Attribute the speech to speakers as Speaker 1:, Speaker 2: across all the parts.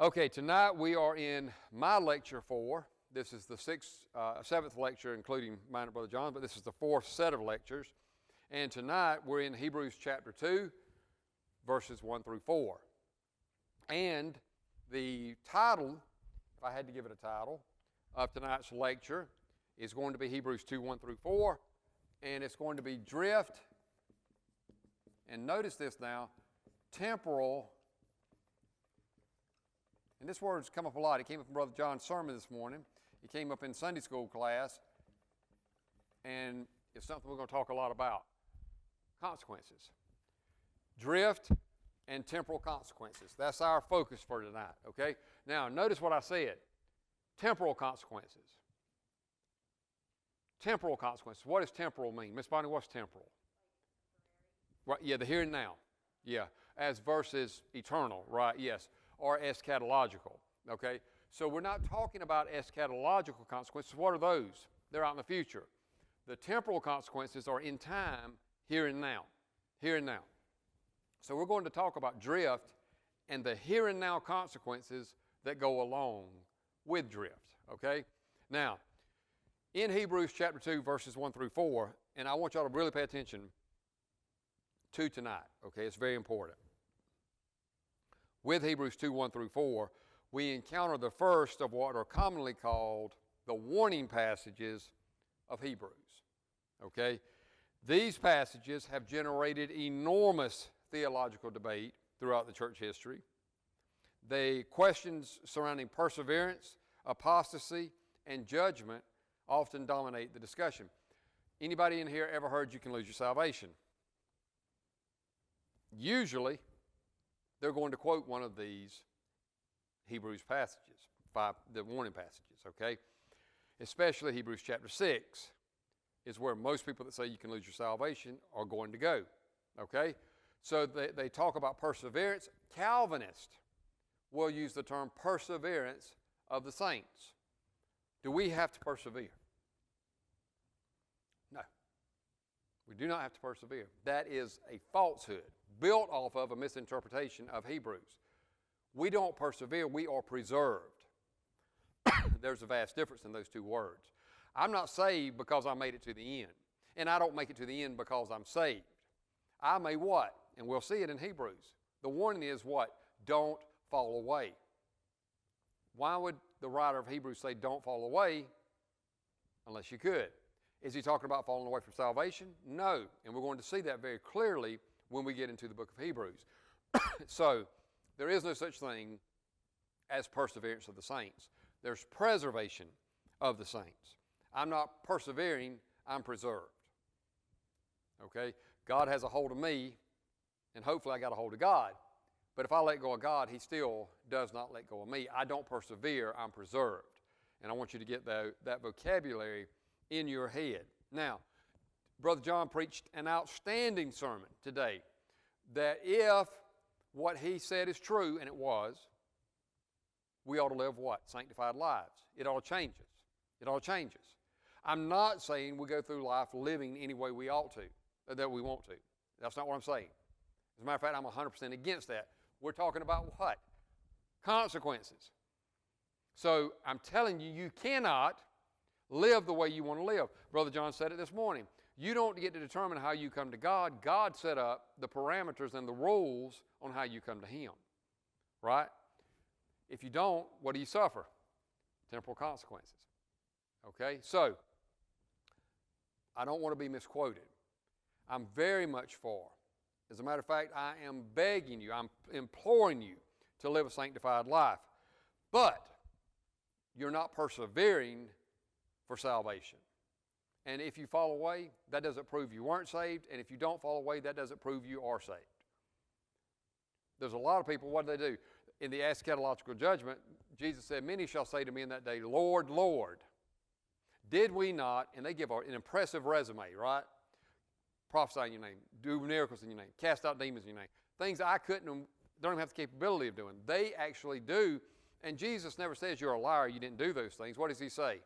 Speaker 1: Okay, tonight we are in my lecture 4. This is the seventh lecture, including mine and Brother John, but this is the 4th set of lectures. And tonight we're in Hebrews chapter 2, verses 1 through 4. And the title, if I had to give it a title, of tonight's lecture is going to be Hebrews 2, 1 through 4. And it's going to be drift, and notice this now, temporal. And this word's come up a lot. It came up in Brother John's sermon this morning. It came up in Sunday school class. And it's something we're going to talk a lot about. Consequences. Drift and temporal consequences. That's our focus for tonight, okay? Now, notice what I said. Temporal consequences. Temporal consequences. What does temporal mean? Miss Bonnie, what's temporal? Right, yeah, the here and now. Yeah, as versus eternal, right, yes. Or eschatological, okay? So we're not talking about eschatological consequences. What are those? They're out in the future. The temporal consequences are in time, here and now. Here and now. So we're going to talk about drift and the here and now consequences that go along with drift, okay? Now, in Hebrews chapter 2, verses 1 through 4, and I want y'all to really pay attention to tonight, okay? It's very important. With Hebrews 2, 1 through 4, we encounter the first of what are commonly called the warning passages of Hebrews. Okay? These passages have generated enormous theological debate throughout the church history. The questions surrounding perseverance, apostasy, and judgment often dominate the discussion. Anybody in here ever heard you can lose your salvation? Usually, they're going to quote one of these Hebrews passages, the warning passages, okay? Especially Hebrews chapter 6 is where most people that say you can lose your salvation are going to go, okay? So they talk about perseverance. Calvinists will use the term perseverance of the saints. Do we have to persevere? No. We do not have to persevere. That is a falsehood built off of a misinterpretation of Hebrews. We don't persevere, we are preserved. There's a vast difference in those two words. I'm not saved because I made it to the end. And I don't make it to the end because I'm saved. I may what? And we'll see it in Hebrews. The warning is what? Don't fall away. Why would the writer of Hebrews say don't fall away unless you could? Is he talking about falling away from salvation? No. And we're going to see that very clearly when we get into the book of Hebrews. So, there is no such thing as perseverance of the saints. There's preservation of the saints. I'm not persevering, I'm preserved. Okay? God has a hold of me, and hopefully I got a hold of God. But if I let go of God, He still does not let go of me. I don't persevere, I'm preserved. And I want you to get that vocabulary in your head. Now, Brother John preached an outstanding sermon today that if what he said is true, and it was, we ought to live what? Sanctified lives. It all changes. It all changes. I'm not saying we go through life living any way we ought to, that we want to. That's not what I'm saying. As a matter of fact, I'm 100% against that. We're talking about what? Consequences. So I'm telling you, you cannot live the way you want to live. Brother John said it this morning. You don't get to determine how you come to God. God set up the parameters and the rules on how you come to Him. Right? If you don't, what do you suffer? Temporal consequences. Okay? So, I don't want to be misquoted. I'm very much for. As a matter of fact, I am begging you, I'm imploring you to live a sanctified life. But, you're not persevering for salvation. And if you fall away, that doesn't prove you weren't saved. And if you don't fall away, that doesn't prove you are saved. There's a lot of people, what do? In the eschatological judgment, Jesus said, many shall say to me in that day, Lord, Lord, did we not, and they give an impressive resume, right? Prophesy in your name, do miracles in your name, cast out demons in your name. Things I couldn't, don't even have the capability of doing. They actually do. And Jesus never says you're a liar, you didn't do those things. What does He say?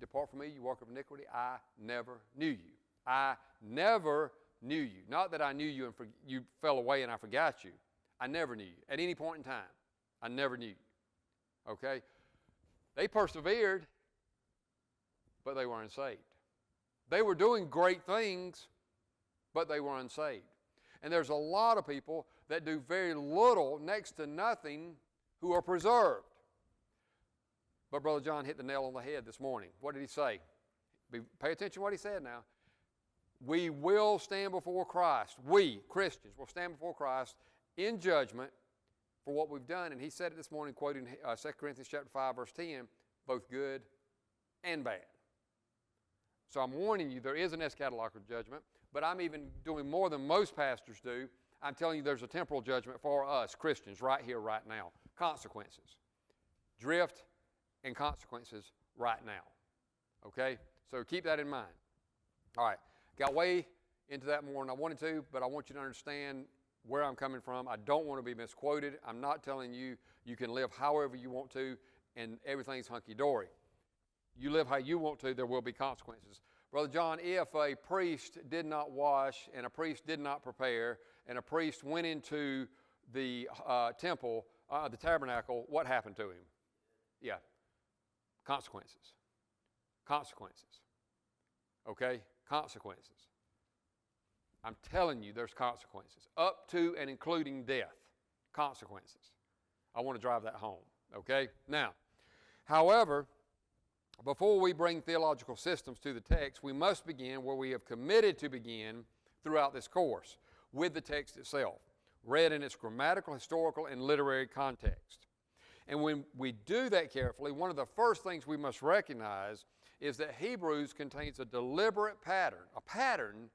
Speaker 1: Depart from me, you worker of iniquity. I never knew you. I never knew you. Not that I knew you and you fell away and I forgot you. I never knew you. At any point in time, I never knew you. Okay? They persevered, but they were unsaved. They were doing great things, but they were unsaved. And there's a lot of people that do very little, next to nothing, who are preserved. But Brother John hit the nail on the head this morning. What did he say? Pay attention to what he said now. We will stand before Christ. We, Christians, will stand before Christ in judgment for what we've done. And he said it this morning, quoting 2 Corinthians chapter 5, verse 10, both good and bad. So I'm warning you, there is an eschatological judgment, but I'm even doing more than most pastors do. I'm telling you there's a temporal judgment for us, Christians, right here, right now. Consequences. Drift and consequences right now. Okay? So keep that in mind. All right. Got way into that more than I wanted to, but I want you to understand where I'm coming from. I don't want to be misquoted. I'm not telling you you can live however you want to and everything's hunky-dory. You live how you want to, there will be consequences. Brother John, if a priest did not wash and a priest did not prepare and a priest went into the temple, the tabernacle, what happened to him? Yeah. Consequences. Consequences. Okay? Consequences. I'm telling you there's consequences. Up to and including death. Consequences. I want to drive that home. Okay? Now, however, before we bring theological systems to the text, we must begin where we have committed to begin throughout this course, with the text itself, read in its grammatical, historical, and literary context. And when we do that carefully, one of the first things we must recognize is that Hebrews contains a deliberate pattern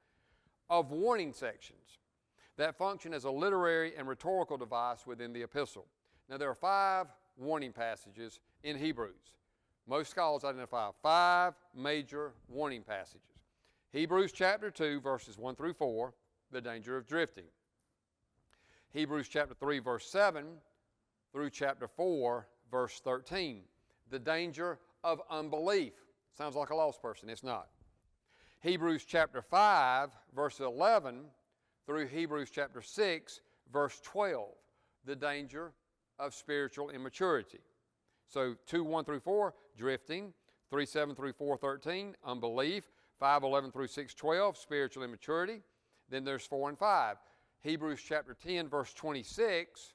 Speaker 1: of warning sections that function as a literary and rhetorical device within the epistle. Now, there are 5 warning passages in Hebrews. Most scholars identify 5 major warning passages. Hebrews chapter 2, verses 1 through 4, the danger of drifting. Hebrews chapter 3, verse 7 through chapter 4, verse 13, the danger of unbelief. Sounds like a lost person. It's not. Hebrews chapter 5, verse 11 through Hebrews chapter 6, verse 12, the danger of spiritual immaturity. So 2, 1 through 4, drifting. 3, 7 through 4, 13, unbelief. 5, 11 through 6, 12, spiritual immaturity. Then there's 4 and 5. Hebrews chapter 10, verse 26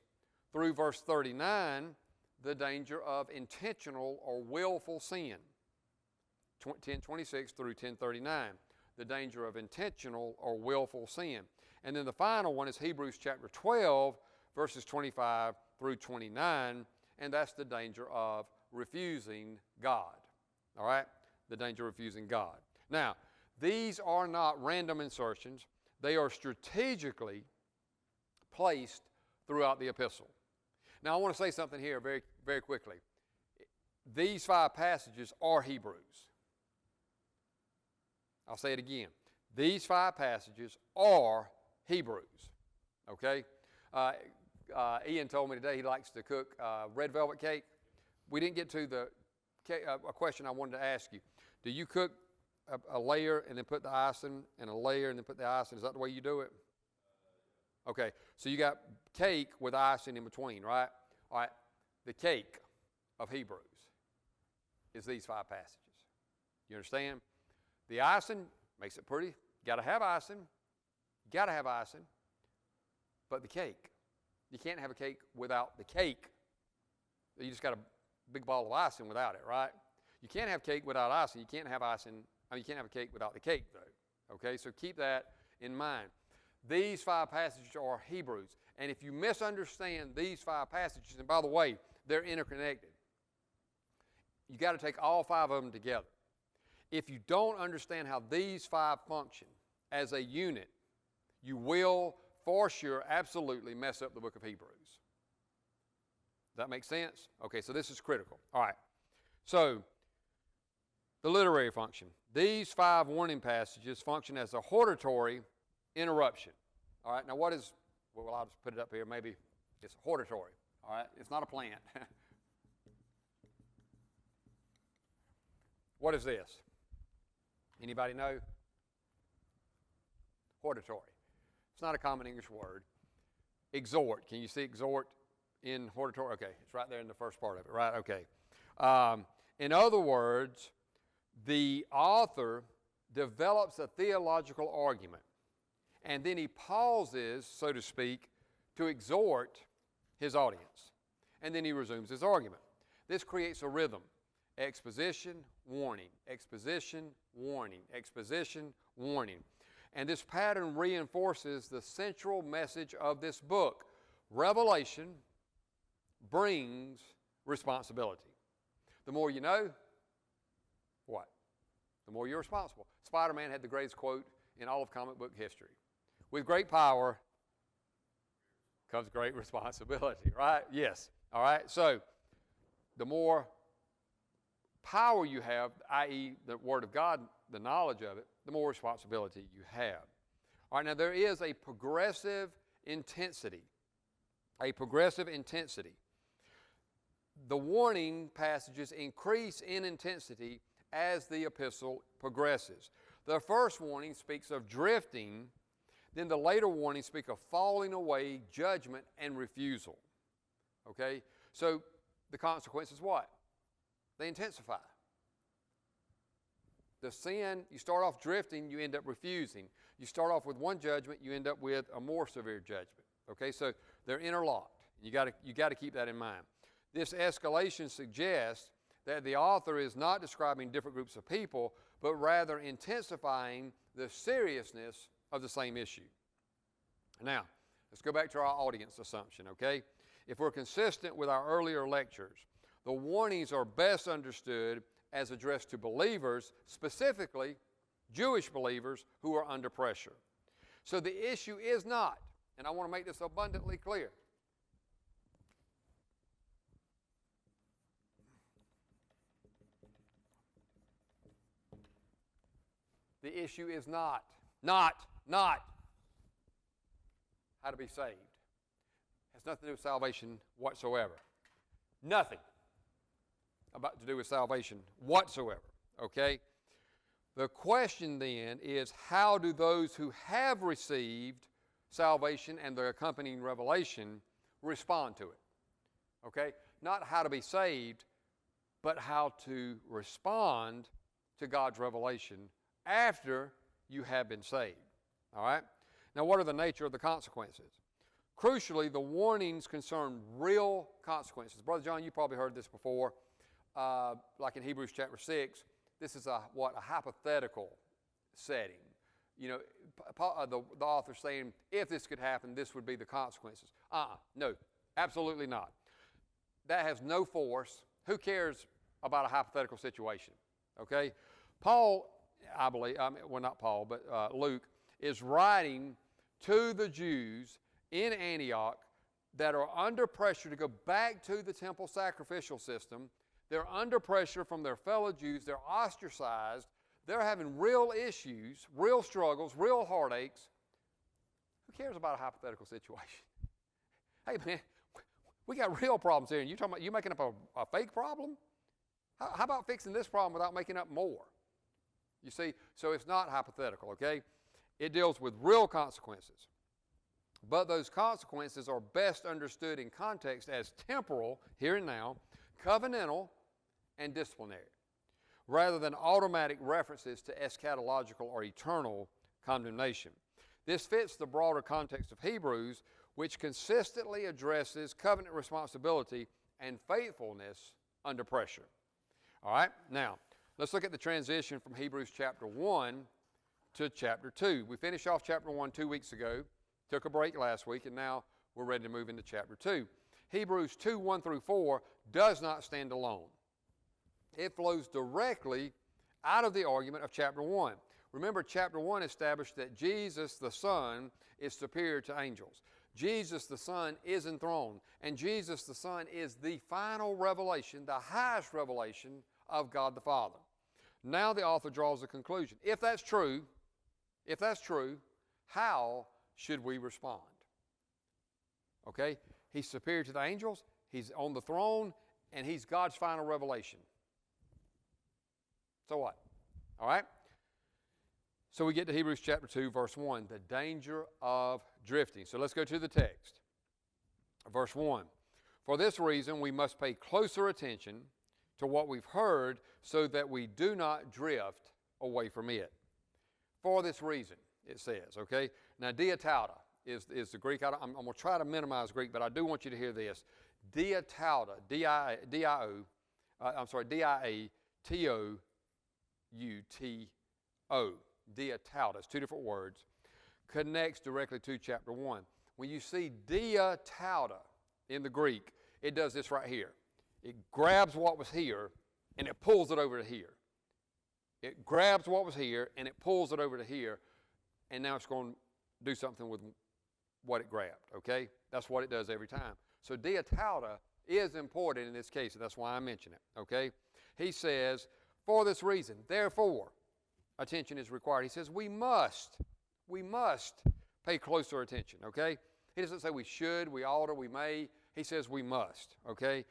Speaker 1: through verse 39, the danger of intentional or willful sin. 10:26 through 10:39, the danger of intentional or willful sin. And then the final one is Hebrews chapter 12, verses 25 through 29, and that's the danger of refusing God. All right? The danger of refusing God. Now, these are not random insertions. They are strategically placed throughout the epistle. Now, I want to say something here very, very quickly. These 5 passages are Hebrews. I'll say it again. These 5 passages are Hebrews. Okay? Ian told me today he likes to cook red velvet cake. We didn't get to the a question I wanted to ask you. Do you cook a layer and then put the icing, and a layer and then put the icing? Is that the way you do it? Okay. So you got cake with icing in between, right? All right. The cake of Hebrews is these 5 passages. You understand? The icing makes it pretty. Got to have icing. Got to have icing. But the cake, you can't have a cake without the cake. You just got a big ball of icing without it, right? You can't have cake without icing. You can't have icing. You can't have a cake without the cake, though. Okay, so keep that in mind. These 5 passages are Hebrews, and if you misunderstand these 5 passages, and by the way, they're interconnected. You got to take all 5 of them together. If you don't understand how these 5 function as a unit, you will, for sure, absolutely mess up the book of Hebrews. Does that make sense? Okay, so this is critical. All right. So, the literary function. These 5 warning passages function as a hortatory interruption. All right, now what is, well, I'll just put it up here. Maybe it's hortatory. All right, it's not a plant. What is this? Anybody know? Hortatory. It's not a common English word. exhort. Can you see exhort in hortatory? Okay, it's right there in the first part of it, right? Okay. In other words, the author develops a theological argument, and then he pauses, so to speak, to exhort his audience, and then he resumes his argument. This creates a rhythm: exposition, warning, exposition, warning, exposition, warning. And this pattern reinforces the central message of this book. Revelation brings responsibility. The more you know, what? The more you're responsible. Spider-Man had the greatest quote in all of comic book history. With great power comes great responsibility, right? Yes. All right. So the more power you have, i.e. the Word of God, the knowledge of it, the more responsibility you have. All right, now there is a progressive intensity. A progressive intensity. The warning passages increase in intensity as the epistle progresses. The first warning speaks of drifting, then the later warnings speak of falling away, judgment, and refusal. Okay? So the consequence is what? They intensify. The sin, you start off drifting, you end up refusing. You start off with one judgment, you end up with a more severe judgment. Okay, so they're interlocked. You got to keep that in mind. This escalation suggests that the author is not describing different groups of people, but rather intensifying the seriousness of the same issue. Now, let's go back to our audience assumption, okay? If we're consistent with our earlier lectures, the warnings are best understood as addressed to believers, specifically Jewish believers who are under pressure. So the issue is not, and I want to make this abundantly clear, the issue is not how to be saved. It has nothing to do with salvation whatsoever. Nothing about to do with salvation whatsoever, okay? The question then is, how do those who have received salvation and the accompanying revelation respond to it? Okay? Not how to be saved, but how to respond to God's revelation after you have been saved. All right? Now, what are the nature of the consequences? Crucially, the warnings concern real consequences. Brother John, you probably heard this before. Like in Hebrews chapter 6, this is a hypothetical setting. You know, the author saying, if this could happen, this would be the consequences. No, absolutely not. That has no force. Who cares about a hypothetical situation? Okay? Paul, I believe, well, not Paul, but Luke, is writing to the Jews in Antioch that are under pressure to go back to the temple sacrificial system. They're under pressure from their fellow Jews. They're ostracized. They're having real issues, real struggles, real heartaches. Who cares about a hypothetical situation? Hey, man, we got real problems here, and you're talking about you making up a fake problem? How about fixing this problem without making up more? You see, so it's not hypothetical, okay? It deals with real consequences. But those consequences are best understood in context as temporal, here and now, covenantal, and disciplinary, rather than automatic references to eschatological or eternal condemnation. This fits the broader context of Hebrews, which consistently addresses covenant responsibility and faithfulness under pressure. All right, now, let's look at the transition from Hebrews chapter 1 to chapter 2. We finished off chapter 1 2 weeks ago, took a break last week, and now we're ready to move into chapter 2. Hebrews 2, 1 through 4 does not stand alone. It flows directly out of the argument of chapter 1. Remember, chapter 1 established that Jesus the Son is superior to angels. Jesus the Son is enthroned, and Jesus the Son is the final revelation, the highest revelation of God the Father. Now the author draws a conclusion. If that's true, how should we respond? Okay? He's superior to the angels, he's on the throne, and he's God's final revelation. So what? All right? So we get to Hebrews chapter 2, verse 1, the danger of drifting. So let's go to the text. Verse 1, for this reason we must pay closer attention to what we've heard so that we do not drift away from it. For this reason, it says, okay? Now, diatauta is the Greek. I'm going to try to minimize Greek, but I do want you to hear this. Diatauta, D-I-A-T-O-U-T-O, diatauta, it's two different words, connects directly to chapter 1. When you see diatauta in the Greek, it does this right here. It grabs what was here and it pulls it over to here. It grabs what was here and it pulls it over to here, and now it's going to do something with what it grabbed, okay? That's what it does every time. So diatauta is important in this case, and that's why I mention it, okay? He says, for this reason, therefore, attention is required. He says we must pay closer attention, okay? He doesn't say we should, we ought, or we may. He says we must, okay?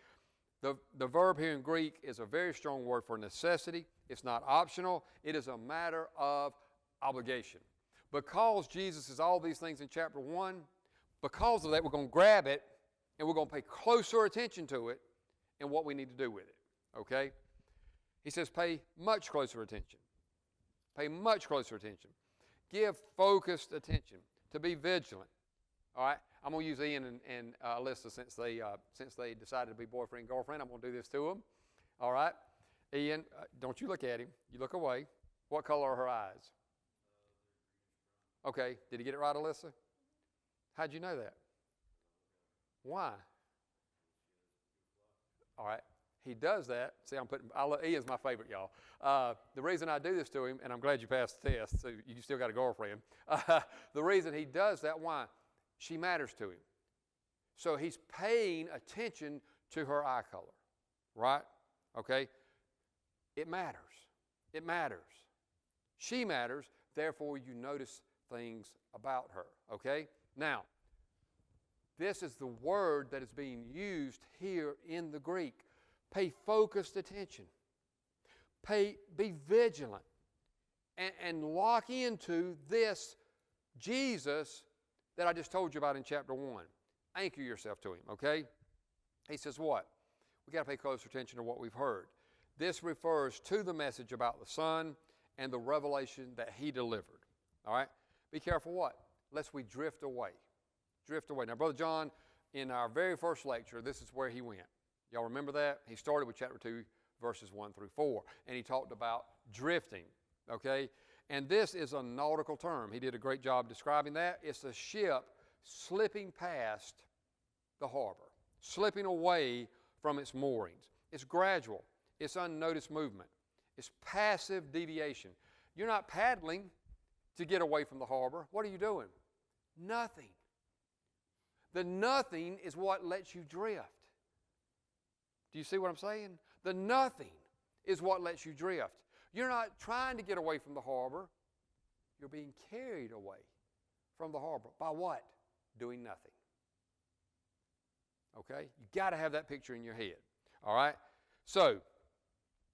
Speaker 1: The verb here in Greek is a very strong word for necessity. It's not optional. It is a matter of obligation. Because Jesus is all these things in chapter 1, because of that, we're going to grab it and we're going to pay closer attention to it and what we need to do with it, okay? He says pay much closer attention. Pay much closer attention. Give focused attention. To be vigilant. All right? I'm going to use Ian and Alyssa since they decided to be boyfriend and girlfriend. I'm going to do this to them. All right? Ian, don't you look at him. You look away. What color are her eyes? Okay. Did he get it right, Alyssa? How'd you know that? Why? All right. He does that. See, Ian's my favorite, y'all. The reason I do this to him, and I'm glad you passed the test, so you still got a girlfriend. The reason he does that, why? She matters to him. So he's paying attention to her eye color, right? Okay? It matters. It matters. She matters, therefore you notice things about her, okay? Now, this is the word that is being used here in the Greek. Pay focused attention. Be vigilant. And lock into this Jesus that I just told you about in chapter 1. Anchor yourself to him, okay? He says what? We've got to pay close attention to what we've heard. This refers to the message about the Son and the revelation that he delivered. All right? Be careful what? Lest we drift away. Drift away. Now, Brother John, in our very first lecture, this is where he went. Y'all remember that? He started with chapter 2, verses 1 through 4, and he talked about drifting, okay? And this is a nautical term. He did a great job describing that. It's a ship slipping past the harbor, slipping away from its moorings. It's gradual. It's unnoticed movement. It's passive deviation. You're not paddling to get away from the harbor. What are you doing? Nothing. The nothing is what lets you drift. Do you see what I'm saying? The nothing is what lets you drift. You're not trying to get away from the harbor. You're being carried away from the harbor. By what? Doing nothing. Okay? You got to have that picture in your head. All right? So,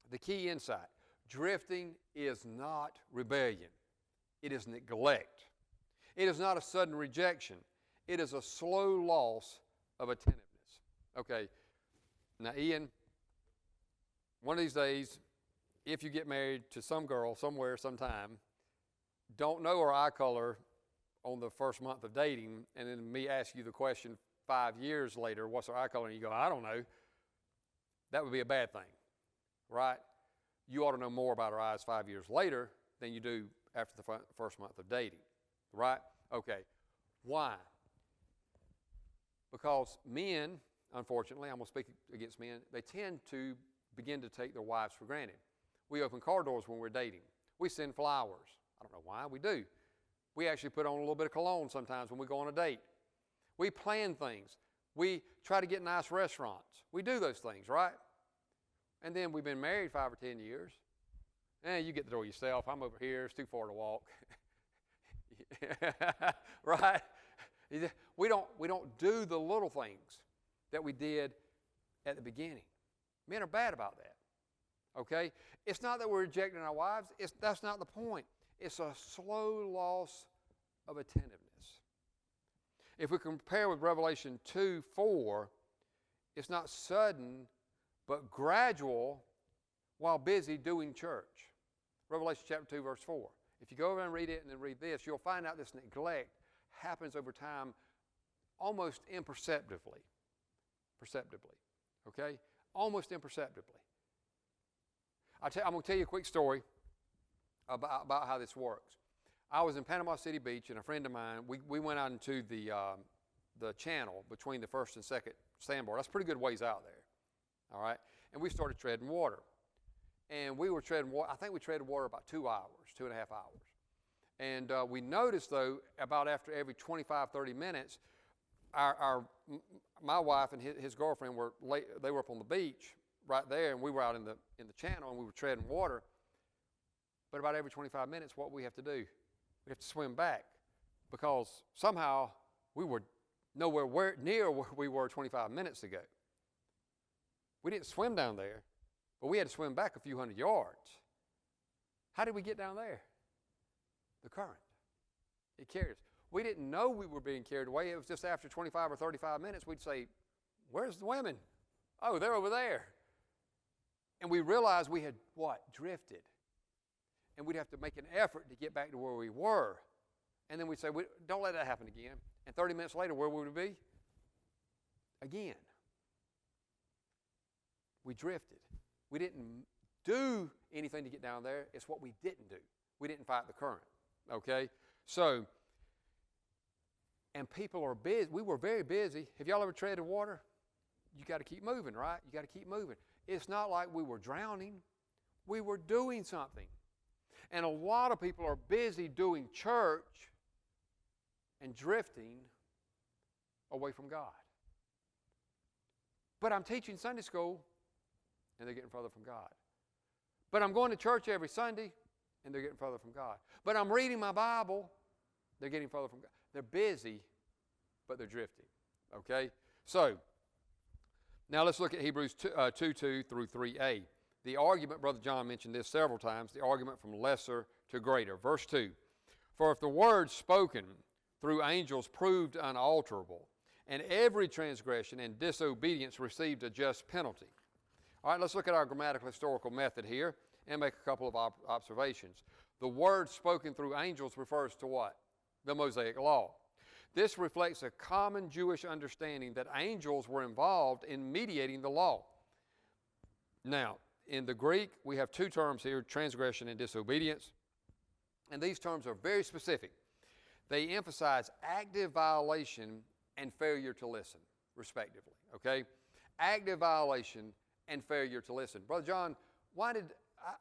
Speaker 1: the key insight. Drifting is not rebellion. It is neglect. It is not a sudden rejection. It is a slow loss of attentiveness. Okay. Now, Ian, one of these days, if you get married to some girl somewhere, sometime, don't know her eye color on the first month of dating, and then me ask you the question 5 years later, what's her eye color? And you go, I don't know. That would be a bad thing, right? You ought to know more about her eyes 5 years later than you do after the first month of dating, right? Okay. Why? Because men, unfortunately, I'm going to speak against men, they tend to begin to take their wives for granted. We open car doors when we're dating. We send flowers. I don't know why, we do. We actually put on a little bit of cologne sometimes when we go on a date. We plan things. We try to get nice restaurants. We do those things, right? And then we've been married 5 or 10 years. And you get the door yourself. I'm over here. It's too far to walk. Right? We don't do the little things that we did at the beginning. Men are bad about that. Okay? It's not that we're rejecting our wives. That's not the point. It's a slow loss of attentiveness. If we compare with Revelation 2:4, it's not sudden, but gradual while busy doing church. Revelation chapter 2, verse 4. If you go over and read it and then read this, you'll find out this neglect happens over time almost imperceptibly. Okay? Almost imperceptibly. I'm going to tell you a quick story about how this works. I was in Panama City Beach, and a friend of mine, we went out into the channel between the first and second sandbar. That's a pretty good ways out there. All right? And we started treading water. And we were treading water, I think we treaded water about 2 hours, 2.5 hours. And we noticed, though, about after every 25, 30 minutes, my wife and his girlfriend they were up on the beach right there, and we were out in the channel, and we were treading water. But about every 25 minutes, what we have to do, we have to swim back, because somehow we were nowhere near where we were 25 minutes ago. We didn't swim down there, but we had to swim back a few hundred yards. How did we get down there? The current. It carried us. We didn't know we were being carried away. It was just after 25 or 35 minutes, we'd say, "Where's the women?" "Oh, they're over there." And we realized we had, drifted. And we'd have to make an effort to get back to where we were. And then we'd say, "Don't let that happen again." And 30 minutes later, where would we be? Again. We drifted. We didn't do anything to get down there. It's what we didn't do. We didn't fight the current. Okay? So, and people are busy. We were very busy. Have y'all ever treaded water? You got to keep moving, right? You got to keep moving. It's not like we were drowning. We were doing something. And a lot of people are busy doing church and drifting away from God. But I'm teaching Sunday school, and they're getting further from God. But I'm going to church every Sunday, and they're getting further from God. But I'm reading my Bible, they're getting further from God. They're busy, but they're drifting. Okay? So, now let's look at Hebrews 2:2 through 3a. The argument, Brother John mentioned this several times, the argument from lesser to greater. Verse 2, "For if the word spoken through angels proved unalterable, and every transgression and disobedience received a just penalty." All right, let's look at our grammatical historical method here and make a couple of observations. The word spoken through angels refers to what? The Mosaic Law. This reflects a common Jewish understanding that angels were involved in mediating the law. Now, in the Greek, we have two terms here, transgression and disobedience. And these terms are very specific. They emphasize active violation and failure to listen, respectively. Okay? Active violation and failure to listen. Brother John,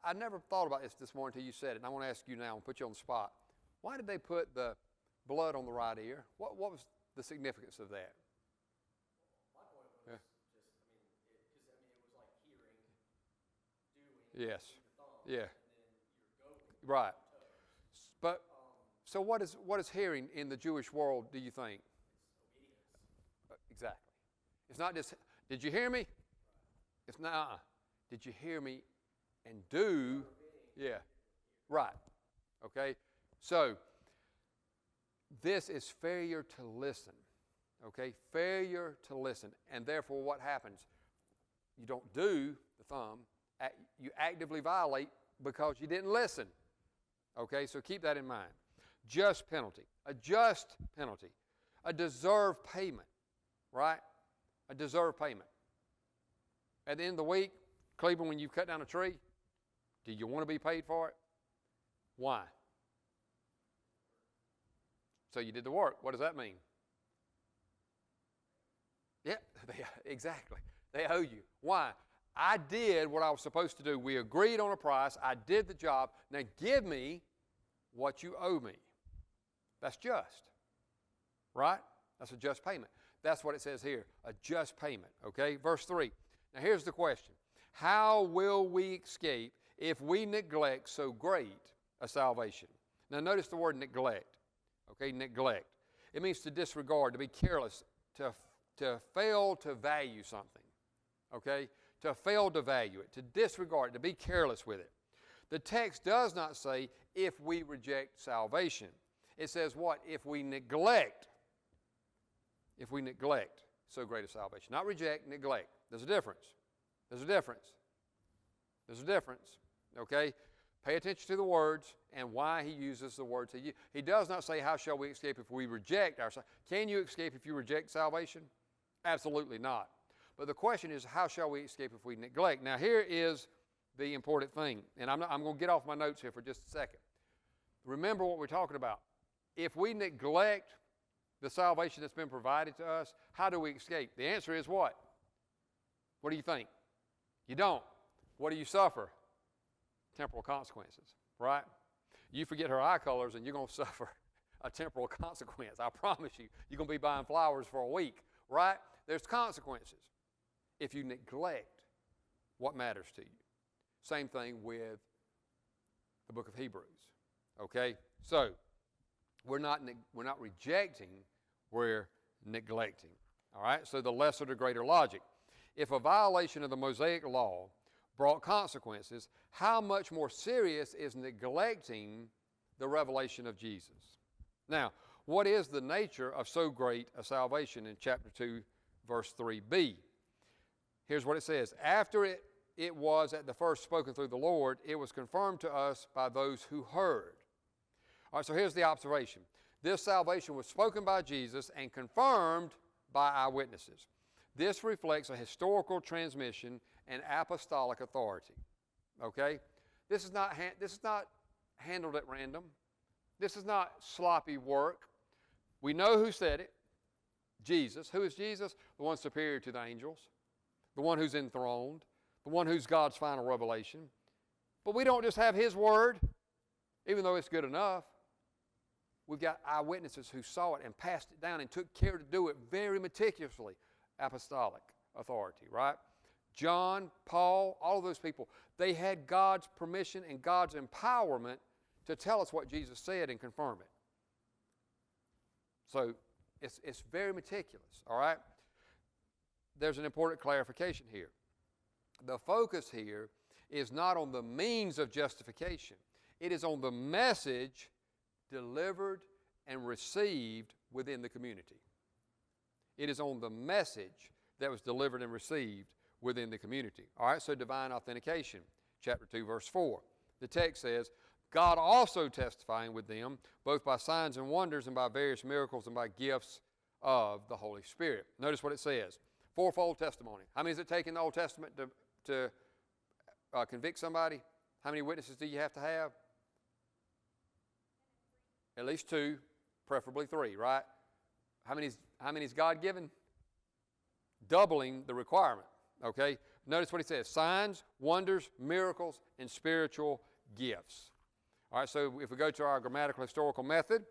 Speaker 1: I never thought about this morning until you said it, and I want to ask you now and put you on the spot. Why did they put the blood on the right ear? What was the significance of that?
Speaker 2: My point was just, because it was like hearing, doing,
Speaker 1: Yes.
Speaker 2: the thumb,
Speaker 1: Yeah.
Speaker 2: and then you're going.
Speaker 1: Right. But so what is hearing in the Jewish world, do you think?
Speaker 2: Obedience.
Speaker 1: Exactly. It's not just, did you hear me? It's not, did you hear me and do? Yeah. Right. Okay? So, this is failure to listen. Okay? Failure to listen. And therefore, what happens? You don't do the thumb. You actively violate because you didn't listen. Okay? So keep that in mind. Just penalty. A just penalty. A deserved payment. Right? A deserved payment. At the end of the week, Cleveland, when you cut down a tree, do you want to be paid for it? Why? So you did the work. What does that mean? Yeah, exactly. They owe you. Why? I did what I was supposed to do. We agreed on a price. I did the job. Now give me what you owe me. That's just. Right? That's a just payment. That's what it says here, a just payment. Okay? Verse 3. Now here's the question. How will we escape if we neglect so great a salvation? Now notice the word neglect. Okay, neglect. It means to disregard, to be careless, to fail to value something. Okay? To fail to value it, to disregard it, to be careless with it. The text does not say if we reject salvation. It says what? If we neglect if we neglect so great a salvation. Not reject, neglect. There's a difference. There's a difference. There's a difference, okay? Pay attention to the words and why he uses the words he uses. He does not say, how shall we escape if we reject our salvation? Can you escape if you reject salvation? Absolutely not. But the question is, how shall we escape if we neglect? Now, here is the important thing, and I'm going to get off my notes here for just a second. Remember what we're talking about. If we neglect the salvation that's been provided to us, how do we escape? The answer is what? What do you think? You don't. What do you suffer? Temporal consequences, right? You forget her eye colors and you're going to suffer a temporal consequence. I promise you. You're going to be buying flowers for a week, right? There's consequences if you neglect what matters to you. Same thing with the book of Hebrews, okay? So, we're not rejecting, we're neglecting, all right? So the lesser to greater logic. If a violation of the Mosaic law brought consequences, how much more serious is neglecting the revelation of Jesus? Now, what is the nature of so great a salvation in chapter 2, verse 3b? Here's what it says. After it was at the first spoken through the Lord, it was confirmed to us by those who heard. All right, so here's the observation. This salvation was spoken by Jesus and confirmed by eyewitnesses. This reflects a historical transmission and apostolic authority. Okay? This is not handled at random. This is not sloppy work. We know who said it. Jesus. Who is Jesus? The one superior to the angels. The one who's enthroned. The one who's God's final revelation. But we don't just have his word, even though it's good enough. We've got eyewitnesses who saw it and passed it down and took care to do it very meticulously. Apostolic authority, right? John, Paul, all of those people, they had God's permission and God's empowerment to tell us what Jesus said and confirm it. So it's very meticulous, all right? There's an important clarification here. The focus here is not on the means of justification. It is on the message delivered and received within the community. It is on the message that was delivered and received within the community. All right, so divine authentication, chapter 2, verse 4. The text says, God also testifying with them, both by signs and wonders and by various miracles and by gifts of the Holy Spirit. Notice what it says. Fourfold testimony. How many does it take in the Old Testament to convict somebody? How many witnesses do you have to have? At least 2, preferably 3, right? How many is God given? Doubling the requirement, okay? Notice what he says, signs, wonders, miracles, and spiritual gifts. All right, so if we go to our grammatical historical method,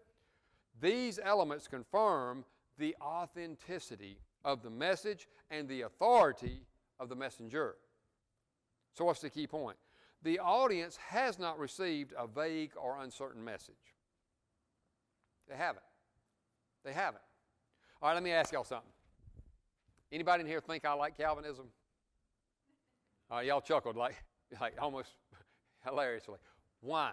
Speaker 1: these elements confirm the authenticity of the message and the authority of the messenger. So what's the key point? The audience has not received a vague or uncertain message. They haven't. They haven't. All right, let me ask y'all something. Anybody in here think I like Calvinism? Y'all chuckled like almost hilariously. Why?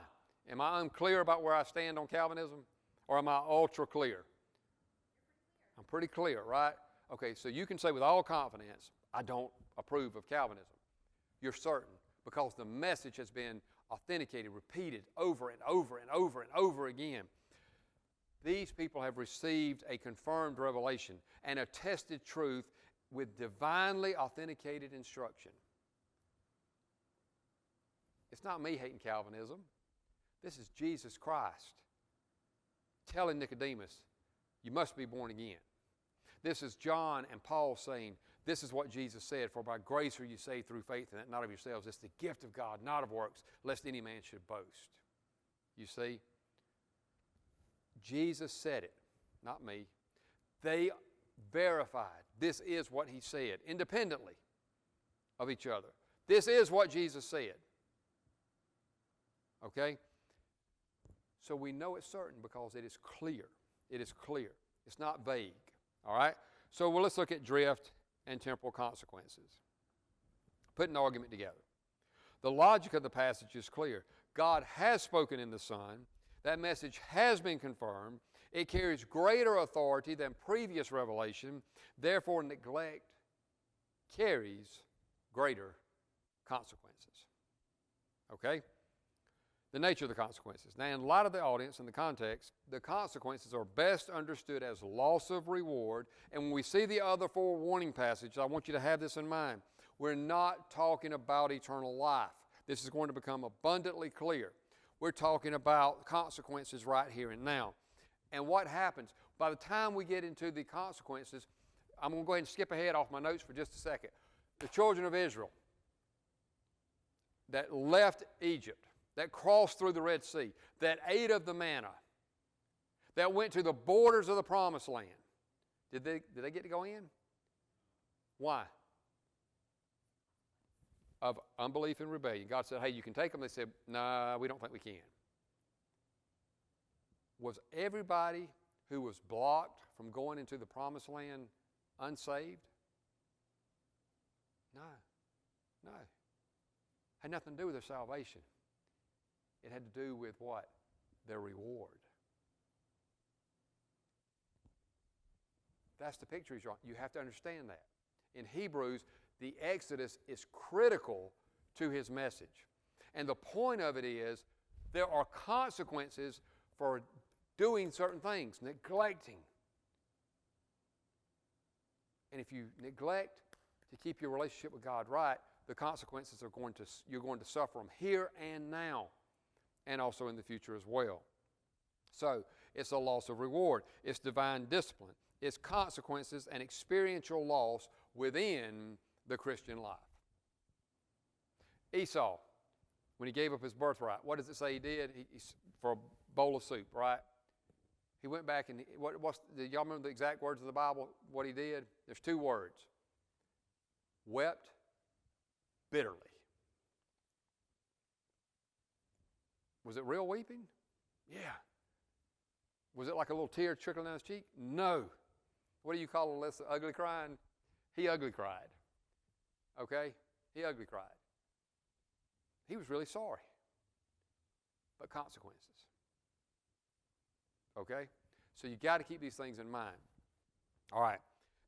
Speaker 1: Am I unclear about where I stand on Calvinism? Or am I ultra clear? I'm pretty clear, right? Okay, so you can say with all confidence, I don't approve of Calvinism. You're certain because the message has been authenticated, repeated over and over and over and over again. These people have received a confirmed revelation and a tested truth with divinely authenticated instruction. It's not me hating Calvinism. This is Jesus Christ telling Nicodemus, you must be born again. This is John and Paul saying, this is what Jesus said, for by grace are you saved through faith, and that not of yourselves. It's the gift of God, not of works, lest any man should boast. You see? Jesus said it, not me. They verified this is what he said, independently of each other. This is what Jesus said. Okay? So we know it's certain because it is clear. It is clear. It's not vague. All right? So let's look at drift and temporal consequences. Put an argument together. The logic of the passage is clear. God has spoken in the Son. That message has been confirmed. It carries greater authority than previous revelation. Therefore, neglect carries greater consequences. Okay? The nature of the consequences. Now, in light of the audience and the context, the consequences are best understood as loss of reward. And when we see the other four warning passages, I want you to have this in mind. We're not talking about eternal life. This is going to become abundantly clear. We're talking about consequences right here and now. And what happens? By the time we get into the consequences, I'm going to go ahead and skip ahead off my notes for just a second. The children of Israel that left Egypt, that crossed through the Red Sea, that ate of the manna, that went to the borders of the Promised Land, did they get to go in? Why? Of unbelief and rebellion. God said, hey, you can take them. They said, nah, we don't think we can. Was everybody who was blocked from going into the Promised Land unsaved? No. No. Had nothing to do with their salvation. It had to do with what? Their reward. That's the picture he's drawing. You have to understand that. In Hebrews, the Exodus is critical to his message. And the point of it is there are consequences for doing certain things, neglecting. And if you neglect to keep your relationship with God right, the consequences you're going to suffer them here and now, and also in the future as well. So it's a loss of reward. It's divine discipline. It's consequences and experiential loss within the Christian life. Esau, when he gave up his birthright, what does it say he did? For a bowl of soup, right? He went back and, do y'all remember the exact words of the Bible, what he did? There's two words. Wept bitterly. Was it real weeping? Yeah. Was it like a little tear trickling down his cheek? No. What do you call Alyssa? Ugly crying? He ugly cried. Okay? He ugly cried. He was really sorry. But consequences. Okay? So you got to keep these things in mind. All right.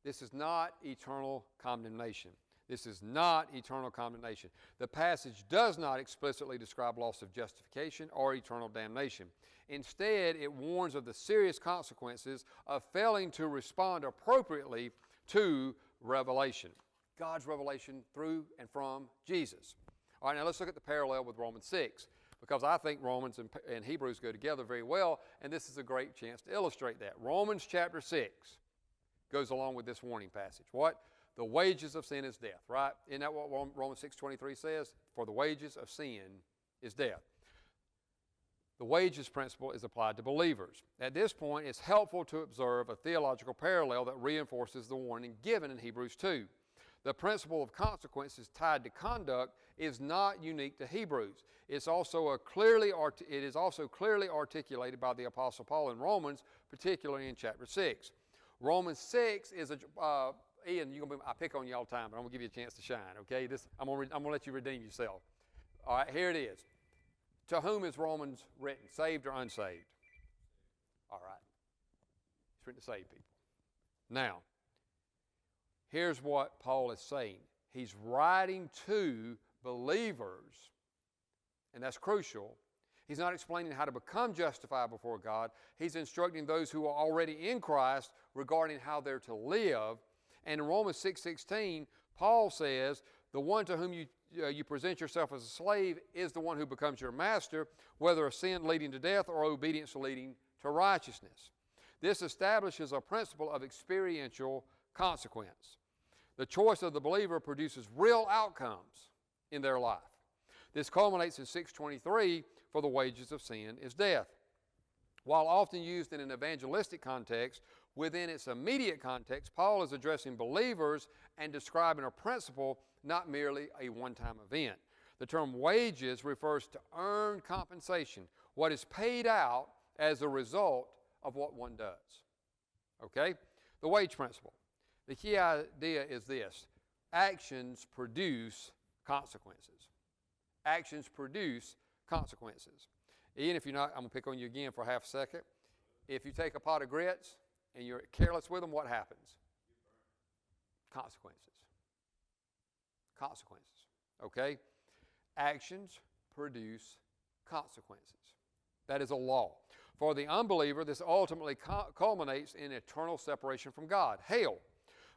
Speaker 1: This is not eternal condemnation. This is not eternal condemnation. The passage does not explicitly describe loss of justification or eternal damnation. Instead, it warns of the serious consequences of failing to respond appropriately to revelation. God's revelation through and from Jesus. All right, now let's look at the parallel with Romans 6, because I think Romans and Hebrews go together very well, and this is a great chance to illustrate that. Romans chapter 6 goes along with this warning passage. What? The wages of sin is death, right? Isn't that what Romans 6:23 says? For the wages of sin is death. The wages principle is applied to believers. At this point, it's helpful to observe a theological parallel that reinforces the warning given in Hebrews 2. The principle of consequences tied to conduct is not unique to Hebrews. It is also clearly articulated by the Apostle Paul in Romans, particularly in chapter 6. Romans 6 is Ian, I pick on you all the time, but I'm going to give you a chance to shine, okay? I'm going to let you redeem yourself. All right, here it is. To whom is Romans written, saved or unsaved? All right. It's written to save people. Now, here's what Paul is saying. He's writing to believers, and that's crucial. He's not explaining how to become justified before God. He's instructing those who are already in Christ regarding how they're to live. And in Romans 6:16, Paul says, the one to whom you present yourself as a slave is the one who becomes your master, whether of sin leading to death or obedience leading to righteousness. This establishes a principle of experiential consequence. The choice of the believer produces real outcomes in their life. This culminates in 6:23, for the wages of sin is death. While often used in an evangelistic context, within its immediate context, Paul is addressing believers and describing a principle, not merely a one-time event. The term wages refers to earned compensation, what is paid out as a result of what one does. Okay? The wage principle. The key idea is this: actions produce consequences. Actions produce consequences. Ian, if you're not, I'm going to pick on you again for half a second. if you take a pot of grits and you're careless with them, what happens? Consequences. Consequences. Okay? Actions produce consequences. That is a law. For the unbeliever, this ultimately culminates in eternal separation from God, hell.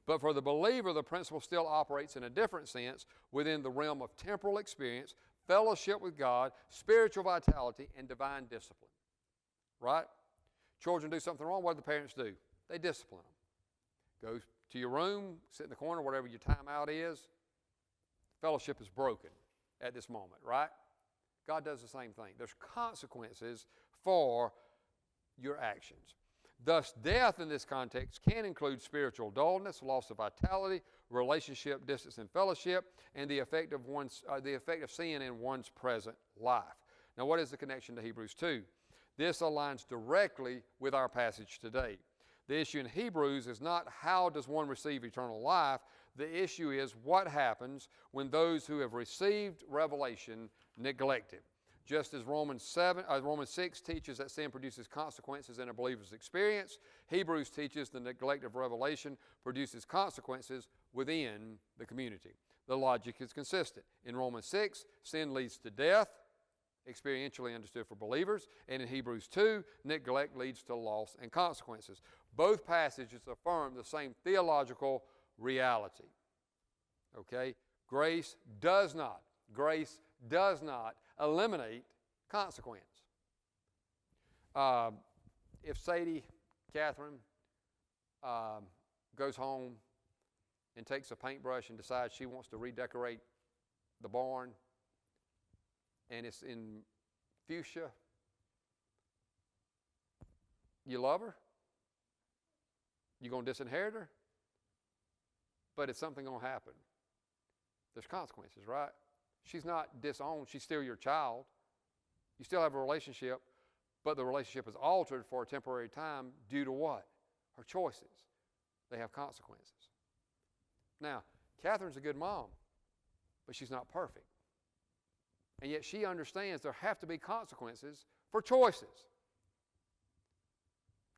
Speaker 1: But for the believer, the principle still operates in a different sense within the realm of temporal experience, fellowship with God, spiritual vitality, and divine discipline. Right? Children do something wrong, what do the parents do? They discipline them. Go to your room, sit in the corner, whatever your timeout is. Fellowship is broken at this moment, right? God does the same thing. There's consequences for your actions. Thus, death in this context can include spiritual dullness, loss of vitality, relationship distance and fellowship, and the effect of sin in one's present life. Now, what is the connection to Hebrews 2? This aligns directly with our passage today. The issue in Hebrews is not how does one receive eternal life. The issue is what happens when those who have received revelation neglect it. Just as Romans 6 teaches that sin produces consequences in a believer's experience, Hebrews teaches the neglect of revelation produces consequences within the community. The logic is consistent. In Romans 6, sin leads to death, experientially understood for believers, and in Hebrews 2, neglect leads to loss and consequences. Both passages affirm the same theological reality. Okay? Grace does not eliminate consequence. If Sadie, Catherine, goes home and takes a paintbrush and decides she wants to redecorate the barn, and it's in fuchsia, you love her? You going to disinherit her? But it's something going to happen. There's consequences, right? She's not disowned. She's still your child. You still have a relationship, but the relationship is altered for a temporary time due to what? Her choices. They have consequences. Now, Catherine's a good mom, but she's not perfect. And yet she understands there have to be consequences for choices.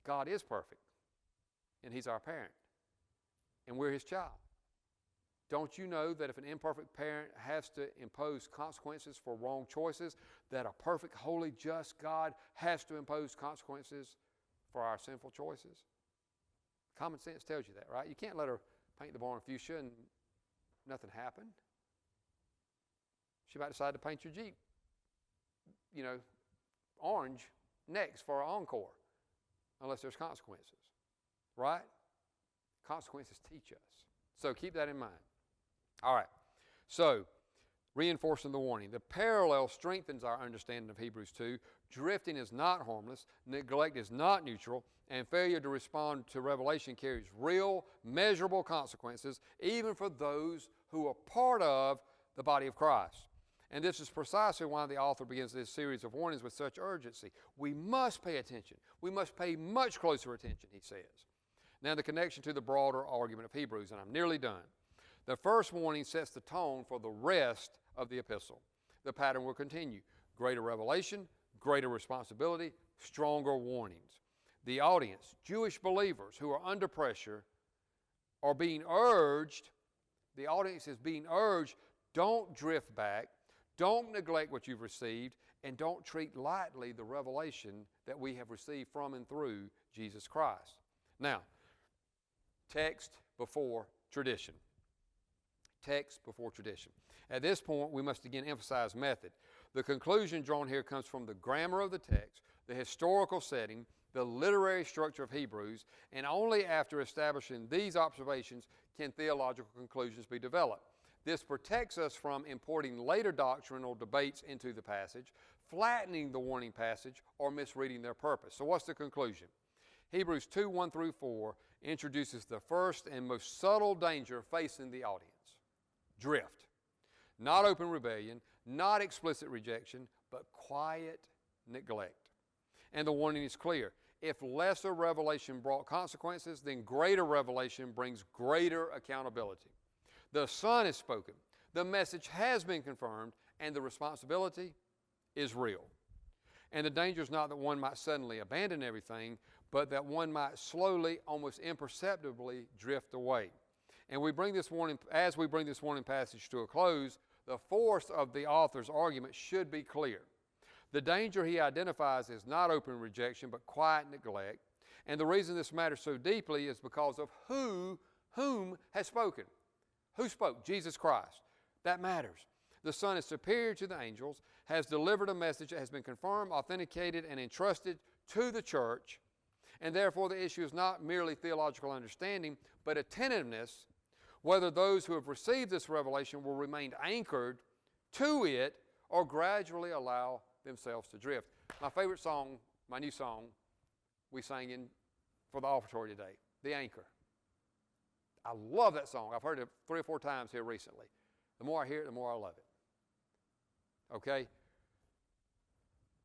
Speaker 1: God is perfect, and He's our parent, and we're His child. Don't you know that if an imperfect parent has to impose consequences for wrong choices, that a perfect, holy, just God has to impose consequences for our sinful choices? Common sense tells you that, right? You can't let her paint the barn fuchsia and nothing happened. She might decide to paint your Jeep, orange next for an encore, unless there's consequences, right? Consequences teach us. So keep that in mind. All right, so reinforcing the warning. The parallel strengthens our understanding of Hebrews 2. Drifting is not harmless, neglect is not neutral, and failure to respond to revelation carries real, measurable consequences, even for those who are part of the body of Christ. And this is precisely why the author begins this series of warnings with such urgency. We must pay attention. We must pay much closer attention, he says. Now, the connection to the broader argument of Hebrews, and I'm nearly done. The first warning sets the tone for the rest of the epistle. The pattern will continue. Greater revelation, greater responsibility, stronger warnings. The audience, Jewish believers who are under pressure, are being urged, the audience is being urged, don't drift back, don't neglect what you've received, and don't treat lightly the revelation that we have received from and through Jesus Christ. Now, text before tradition. Text before tradition. At this point, we must again emphasize method. The conclusion drawn here comes from the grammar of the text, the historical setting, the literary structure of Hebrews, and only after establishing these observations can theological conclusions be developed. This protects us from importing later doctrinal debates into the passage, flattening the warning passage, or misreading their purpose. So what's the conclusion? Hebrews 2:1-4 introduces the first and most subtle danger facing the audience. Drift. Not open rebellion, not explicit rejection, but quiet neglect. And the warning is clear. If lesser revelation brought consequences, then greater revelation brings greater accountability. The Son is spoken, the message has been confirmed, and the responsibility is real. And the danger is not that one might suddenly abandon everything, but that one might slowly, almost imperceptibly drift away. And as we bring this warning passage to a close, the force of the author's argument should be clear. The danger he identifies is not open rejection, but quiet neglect. And the reason this matters so deeply is because of whom has spoken. Who spoke? Jesus Christ. That matters. The Son is superior to the angels, has delivered a message that has been confirmed, authenticated, and entrusted to the church. And therefore the issue is not merely theological understanding, but attentiveness, whether those who have received this revelation will remain anchored to it or gradually allow themselves to drift. My favorite song, my new song, we sang for the offertory today, The Anchor. I love that song. I've heard it 3 or 4 times here recently. The more I hear it, the more I love it. Okay?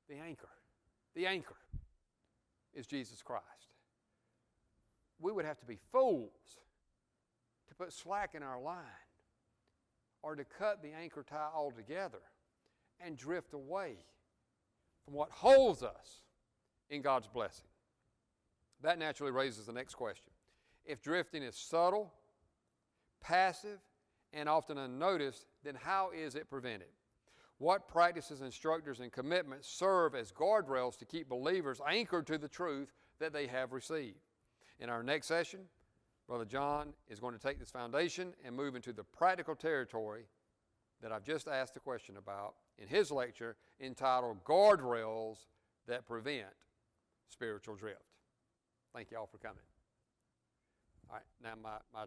Speaker 1: The anchor. The anchor is Jesus Christ. We would have to be fools to put slack in our line or to cut the anchor tie altogether and drift away from what holds us in God's blessing. That naturally raises the next question. If drifting is subtle, passive, and often unnoticed, then how is it prevented? What practices, instructors, and commitments serve as guardrails to keep believers anchored to the truth that they have received? In our next session, Brother John is going to take this foundation and move into the practical territory that I've just asked a question about in his lecture entitled Guardrails That Prevent Spiritual Drift. Thank you all for coming. All right, now my